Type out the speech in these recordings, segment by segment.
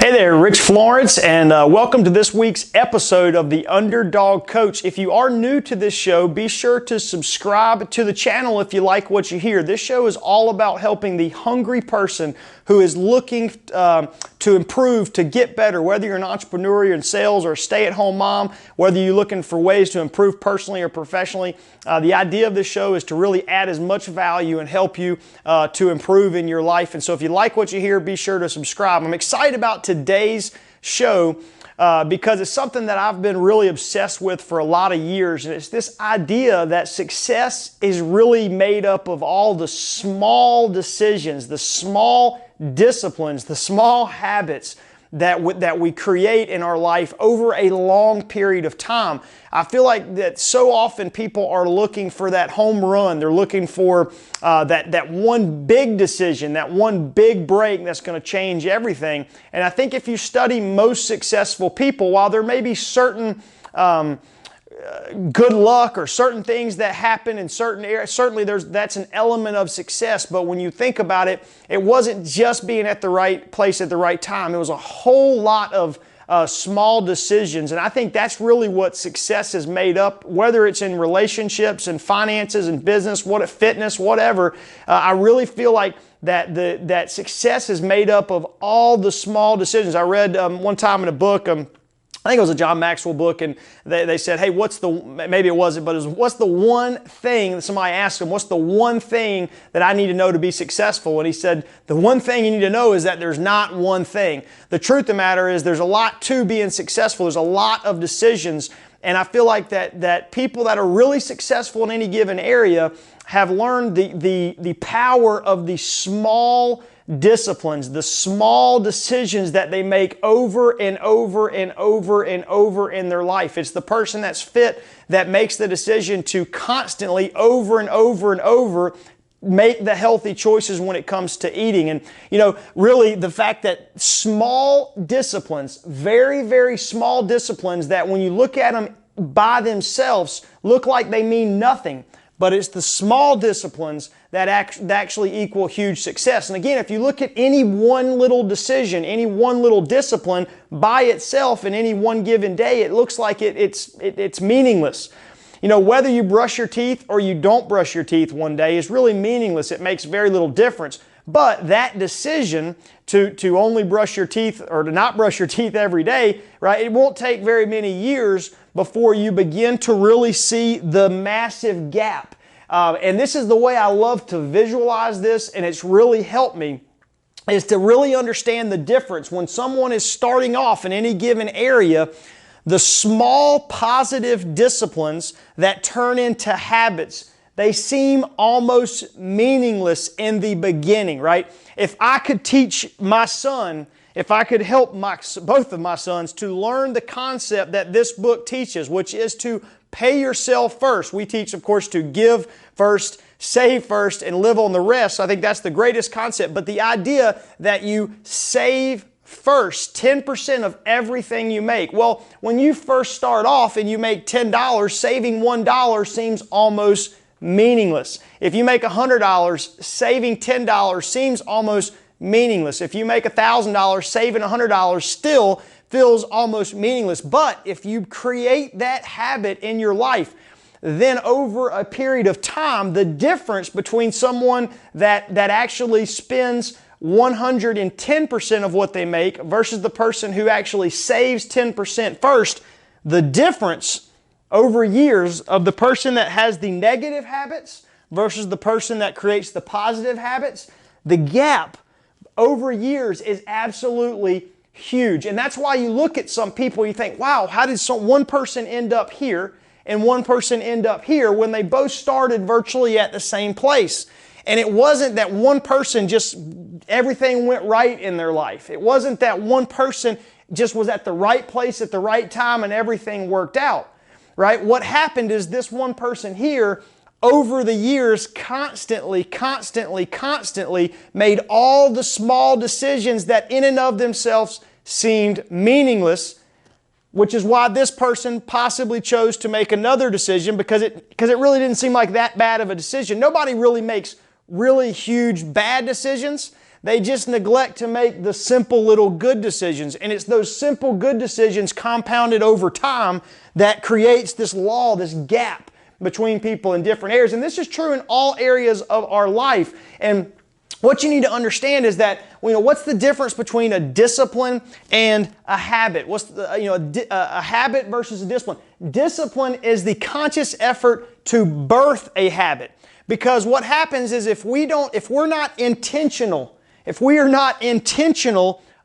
Hey there, Rich Florence, and welcome to this week's episode of The Underdog Coach. If you are new to this show, be sure to subscribe to the channel if you like what you hear. This show is all about helping the hungry person who is looking to improve, to get better, whether you're an entrepreneur, you're in sales, or a stay-at-home mom, whether you're looking for ways to improve personally or professionally. The idea of this show is to really add as much value and help you to improve in your life. And so if you like what you hear, be sure to subscribe. I'm excited about today's show because it's something that I've been really obsessed with for a lot of years. And it's this idea that success is really made up of all the small decisions, the small disciplines, the small habits that we create in our life over a long period of time. I feel like that so often people are looking for that home run. They're looking for that one big decision, that one big break that's going to change everything. And I think if you study most successful people, while there may be certain good luck or certain things that happen in certain areas, certainly that's an element of success. But when you think about it, it wasn't just being at the right place at the right time. It was a whole lot of small decisions. And I think that's really what success is made up, whether it's in relationships and finances and business, fitness, whatever. I really feel like that success is made up of all the small decisions. I read one time in a book, I think it was a John Maxwell book, and they said, hey, what's the one thing, somebody asked him, what's the one thing that I need to know to be successful? And he said, the one thing you need to know is that there's not one thing. The truth of the matter is there's a lot to being successful. There's a lot of decisions, and I feel like that people that are really successful in any given area have learned the power of the small disciplines, the small decisions that they make over and over and over and over in their life. It's the person that's fit that makes the decision to constantly, over and over and over, make the healthy choices when it comes to eating. And, really the fact that small disciplines, very, very small disciplines that when you look at them by themselves look like they mean nothing, but it's the small disciplines that actually equal huge success. And again, if you look at any one little decision, any one little discipline by itself in any one given day, it looks like it's meaningless. Whether you brush your teeth or you don't brush your teeth one day is really meaningless. It makes very little difference. But that decision to only brush your teeth or to not brush your teeth every day, right? It won't take very many years before you begin to really see the massive gap. And this is the way I love to visualize this, and it's really helped me, is to really understand the difference when someone is starting off in any given area. The small positive disciplines that turn into habits, they seem almost meaningless in the beginning, right? If I could teach my son, if I could help both of my sons to learn the concept that this book teaches, which is to pay yourself first. We teach, of course, to give first, save first, and live on the rest. So I think that's the greatest concept. But the idea that you save first, 10% of everything you make. Well, when you first start off and you make $10, saving $1 seems almost meaningless. If you make $100, saving $10 seems almost meaningless. If you make $1,000, saving $100 still feels almost meaningless. But if you create that habit in your life, then over a period of time, the difference between someone that actually spends 110% of what they make versus the person who actually saves 10% first, the difference over years of the person that has the negative habits versus the person that creates the positive habits, the gap over years is absolutely huge. And that's why you look at some people, you think, wow, how did one person end up here and one person end up here when they both started virtually at the same place? And it wasn't that one person just, everything went right in their life. It wasn't that one person just was at the right place at the right time and everything worked out, right? What happened is this one person here, over the years, constantly made all the small decisions that in and of themselves seemed meaningless, which is why this person possibly chose to make another decision because it really didn't seem like that bad of a decision. Nobody really makes really huge bad decisions. They just neglect to make the simple little good decisions. And it's those simple good decisions compounded over time that creates this law, this gap between people in different areas. And this is true in all areas of our life. And what you need to understand is that, what's the difference between a discipline and a habit? What's a habit versus a discipline? Discipline is the conscious effort to birth a habit. Because what happens is if we are not intentional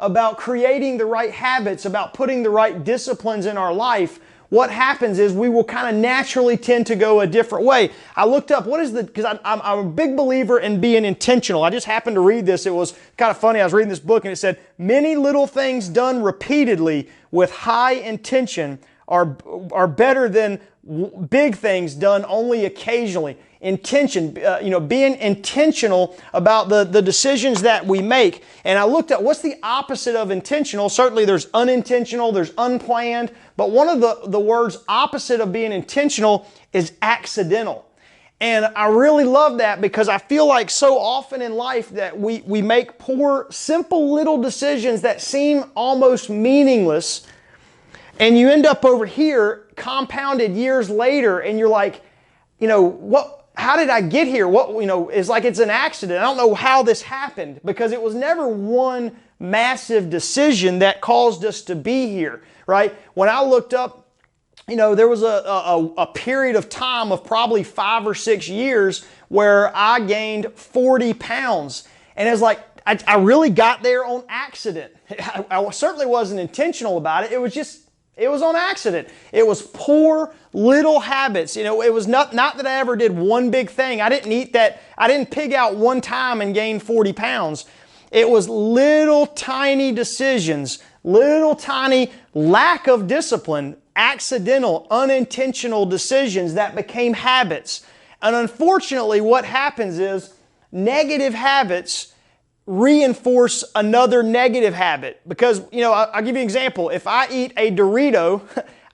about creating the right habits, about putting the right disciplines in our life, what happens is we will kind of naturally tend to go a different way. I looked up because I'm a big believer in being intentional. I just happened to read this. It was kind of funny. I was reading this book and it said, many little things done repeatedly with high intention are better than big things done only occasionally. Intention, being intentional about the decisions that we make. And I looked at what's the opposite of intentional. Certainly there's unintentional, there's unplanned, but one of the words opposite of being intentional is accidental. And I really love that because I feel like so often in life that we make poor, simple little decisions that seem almost meaningless, and you end up over here compounded years later and you're like, how did I get here? It's like it's an accident. I don't know how this happened because it was never one massive decision that caused us to be here, right? When I looked up, there was a period of time of probably 5 or 6 years where I gained 40 pounds. And it was like, I really got there on accident. I certainly wasn't intentional about it. It was on accident. It was poor little habits. It was not that I ever did one big thing. I didn't pig out one time and gain 40 pounds. It was little tiny decisions, little tiny lack of discipline, accidental, unintentional decisions that became habits. And unfortunately, what happens is negative habits reinforce another negative habit. Because, I'll give you an example. If I eat a Dorito,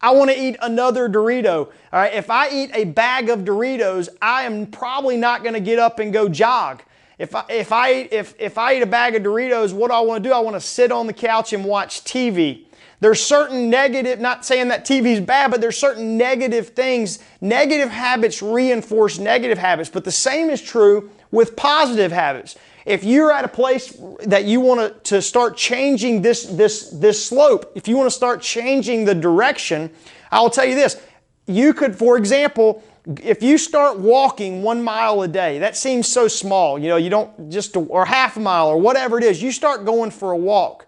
I want to eat another Dorito. All right. If I eat a bag of Doritos, I am probably not going to get up and go jog. If I eat a bag of Doritos, what do I want to do? I want to sit on the couch and watch TV. There's certain negative, not saying that TV is bad, but there's certain negative things. Negative habits reinforce negative habits. But the same is true with positive habits. If you're at a place that you want to start changing this slope, if you want to start changing the direction, I'll tell you this. You could, for example, if you start walking 1 mile a day, that seems so small, you don't or half a mile or whatever it is, you start going for a walk.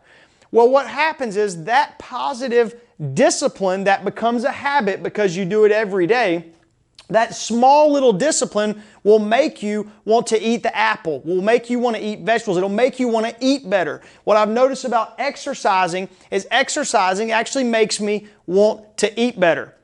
Well, what happens is that positive discipline that becomes a habit because you do it every day, that small little discipline will make you want to eat the apple, will make you want to eat vegetables. It'll make you want to eat better. What I've noticed about exercising is exercising actually makes me want to eat better.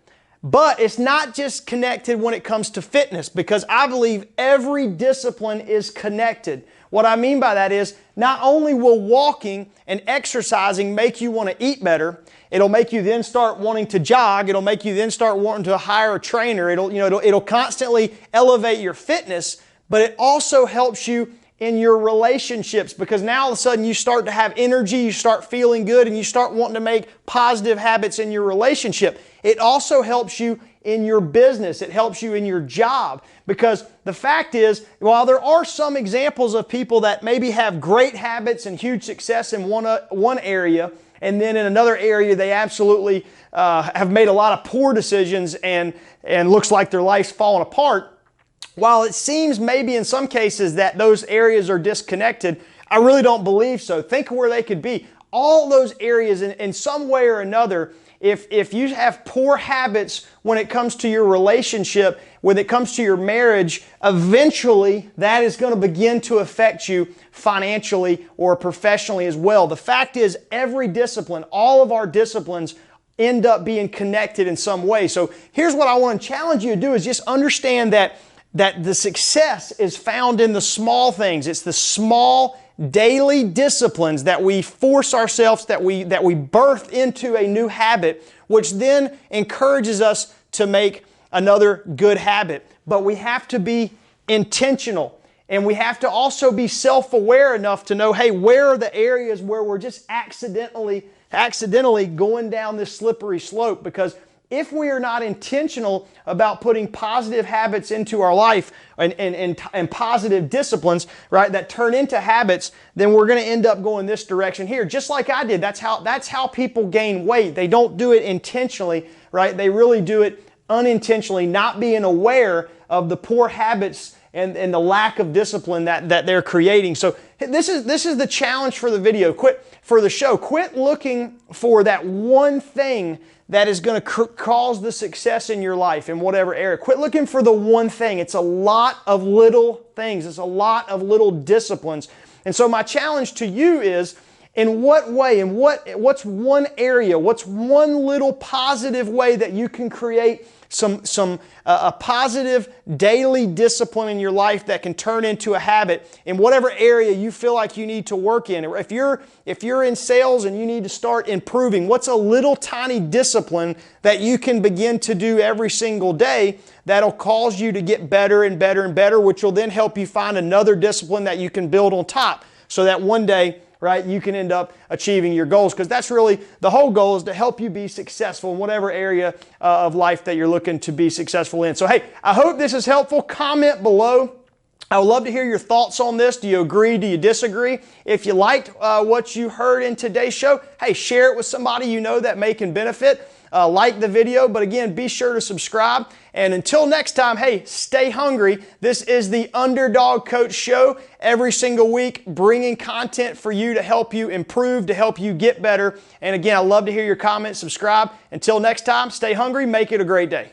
But it's not just connected when it comes to fitness, because I believe every discipline is connected. What I mean by that is not only will walking and exercising make you want to eat better, it'll make you then start wanting to jog. It'll make you then start wanting to hire a trainer. It'll constantly elevate your fitness, but it also helps you in your relationships, because now all of a sudden you start to have energy, you start feeling good, and you start wanting to make positive habits in your relationship. It also helps you in your business. It helps you in your job, because the fact is, while there are some examples of people that maybe have great habits and huge success in one area, and then in another area they absolutely have made a lot of poor decisions and looks like their life's falling apart. While it seems maybe in some cases that those areas are disconnected, I really don't believe so. Think of where they could be. All those areas in some way or another, if you have poor habits when it comes to your relationship, when it comes to your marriage, eventually that is going to begin to affect you financially or professionally as well. The fact is, every discipline, all of our disciplines end up being connected in some way. So here's what I want to challenge you to do, is just understand that the success is found in the small things. It's the small daily disciplines that we force ourselves, that we birth into a new habit, which then encourages us to make another good habit. But we have to be intentional. And we have to also be self-aware enough to know, hey, where are the areas where we're just accidentally going down this slippery slope? Because if we are not intentional about putting positive habits into our life and positive disciplines, right, that turn into habits, then we're going to end up going this direction here. Just like I did. That's how people gain weight. They don't do it intentionally, right? They really do it unintentionally, not being aware of the poor habits and the lack of discipline that they're creating. So this is the challenge for the video. Quit looking for that one thing that is going to cause the success in your life in whatever area. Quit looking for the one thing. It's a lot of little things. It's a lot of little disciplines. And so my challenge to you is, in what way, what's one area, what's one little positive way that you can create a positive daily discipline in your life that can turn into a habit in whatever area you feel like you need to work in. If you're in sales and you need to start improving, what's a little tiny discipline that you can begin to do every single day that'll cause you to get better and better and better, which will then help you find another discipline that you can build on top, so that one day, right, you can end up achieving your goals. Because that's really the whole goal, is to help you be successful in whatever area of life that you're looking to be successful in. So hey, I hope this is helpful. Comment below. I would love to hear your thoughts on this. Do you agree? Do you disagree? If you liked what you heard in today's show, hey, share it with somebody you know that may can benefit. Like the video, but again, be sure to subscribe. And until next time, hey, stay hungry. This is the Underdog Coach Show, every single week, bringing content for you to help you improve, to help you get better. And again, I love to hear your comments. Subscribe. Until next time, stay hungry. Make it a great day.